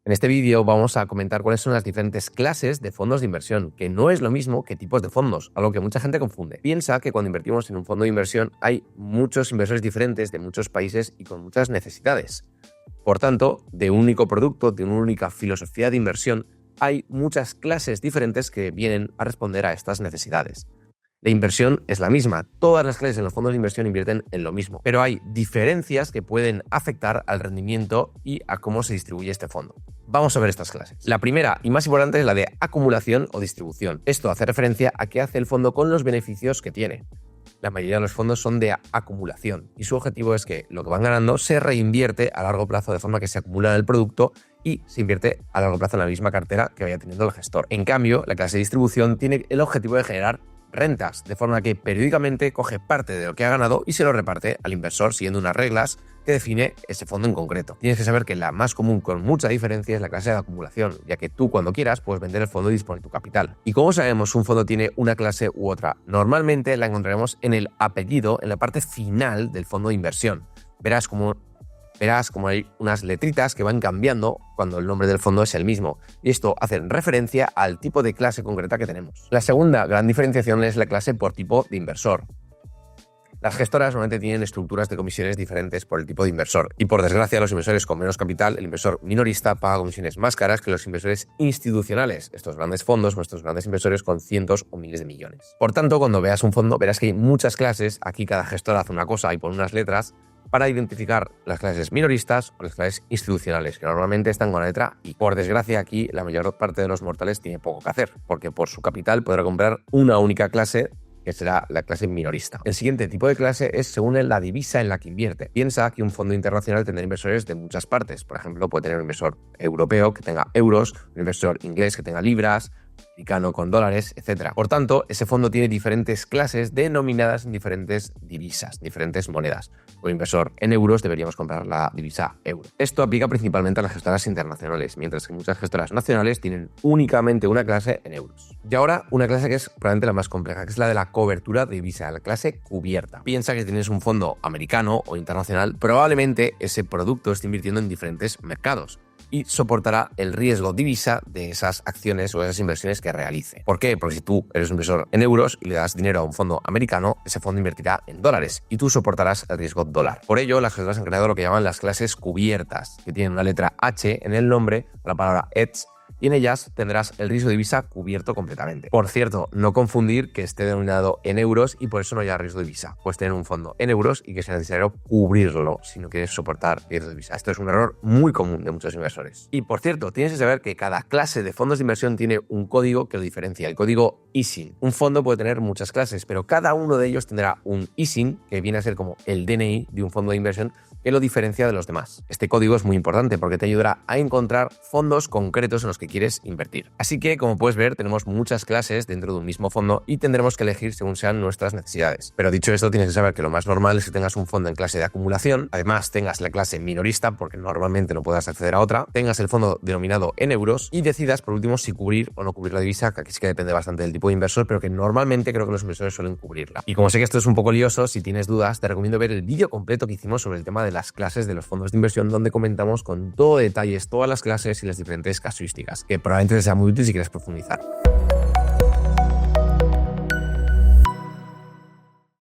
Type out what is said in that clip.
En este vídeo vamos a comentar cuáles son las diferentes clases de fondos de inversión, que no es lo mismo que tipos de fondos, algo que mucha gente confunde. Piensa que cuando invertimos en un fondo de inversión hay muchos inversores diferentes de muchos países y con muchas necesidades. Por tanto, de un único producto, de una única filosofía de inversión, hay muchas clases diferentes que vienen a responder a estas necesidades. La inversión es la misma, todas las clases en los fondos de inversión invierten en lo mismo, pero hay diferencias que pueden afectar al rendimiento y a cómo se distribuye este fondo. Vamos a ver estas clases. La primera y más importante es la de acumulación o distribución. Esto hace referencia a qué hace el fondo con los beneficios que tiene. La mayoría de los fondos son de acumulación y su objetivo es que lo que van ganando se reinvierte a largo plazo de forma que se acumula en el producto y se invierte a largo plazo en la misma cartera que vaya teniendo el gestor. En cambio, la clase de distribución tiene el objetivo de generar rentas, de forma que periódicamente coge parte de lo que ha ganado y se lo reparte al inversor siguiendo unas reglas que define ese fondo en concreto. Tienes que saber que la más común con mucha diferencia es la clase de acumulación, ya que tú cuando quieras puedes vender el fondo y disponer tu capital. ¿Y cómo sabemos si un fondo tiene una clase u otra? Normalmente la encontraremos en el apellido, en la parte final del fondo de inversión. Verás como hay unas letritas que van cambiando cuando el nombre del fondo es el mismo, y esto hace referencia al tipo de clase concreta que tenemos. La segunda gran diferenciación es la clase por tipo de inversor. Las gestoras normalmente tienen estructuras de comisiones diferentes por el tipo de inversor, y por desgracia los inversores con menos capital, el inversor minorista paga comisiones más caras que los inversores institucionales, estos grandes fondos, nuestros grandes inversores con cientos o miles de millones. Por tanto, cuando veas un fondo verás que hay muchas clases, aquí cada gestor hace una cosa y pone unas letras, para identificar las clases minoristas o las clases institucionales, que normalmente están con la letra I. Por desgracia, aquí la mayor parte de los mortales tiene poco que hacer, porque por su capital podrá comprar una única clase, que será la clase minorista. El siguiente tipo de clase es según la divisa en la que invierte. Piensa que un fondo internacional tendrá inversores de muchas partes. Por ejemplo, puede tener un inversor europeo que tenga euros, un inversor inglés que tenga libras, americano con dólares, etc. Por tanto, ese fondo tiene diferentes clases denominadas en diferentes divisas, diferentes monedas. Un inversor en euros deberíamos comprar la divisa euro. Esto aplica principalmente a las gestoras internacionales, mientras que muchas gestoras nacionales tienen únicamente una clase en euros. Y ahora una clase que es probablemente la más compleja, que es la de la cobertura de divisa, la clase cubierta. Piensa que si tienes un fondo americano o internacional, probablemente ese producto esté invirtiendo en diferentes mercados y soportará el riesgo divisa de esas acciones o esas inversiones que realice. ¿Por qué? Porque si tú eres un inversor en euros y le das dinero a un fondo americano, ese fondo invertirá en dólares y tú soportarás el riesgo dólar. Por ello, las gestoras han creado lo que llaman las clases cubiertas, que tienen una letra H en el nombre, la palabra hedge, y en ellas tendrás el riesgo de divisa cubierto completamente. Por cierto, no confundir que esté denominado en euros y por eso no haya riesgo de divisa. Puedes tener un fondo en euros y que sea necesario cubrirlo si no quieres soportar riesgo de divisa. Esto es un error muy común de muchos inversores. Y por cierto, tienes que saber que cada clase de fondos de inversión tiene un código que lo diferencia, el código ISIN. Un fondo puede tener muchas clases, pero cada uno de ellos tendrá un ISIN, que viene a ser como el DNI de un fondo de inversión, que lo diferencia de los demás. Este código es muy importante porque te ayudará a encontrar fondos concretos en los que quieres invertir. Así que, como puedes ver, tenemos muchas clases dentro de un mismo fondo y tendremos que elegir según sean nuestras necesidades. Pero dicho esto, tienes que saber que lo más normal es que tengas un fondo en clase de acumulación, además tengas la clase minorista, porque normalmente no puedas acceder a otra, tengas el fondo denominado en euros y decidas, por último, si cubrir o no cubrir la divisa, que aquí sí que depende bastante del tipo de inversor, pero que normalmente creo que los inversores suelen cubrirla. Y como sé que esto es un poco lioso, si tienes dudas, te recomiendo ver el vídeo completo que hicimos sobre el tema de las clases de los fondos de inversión, donde comentamos con todo detalles todas las clases y las diferentes casuísticas, que probablemente te sea muy útil si quieres profundizar.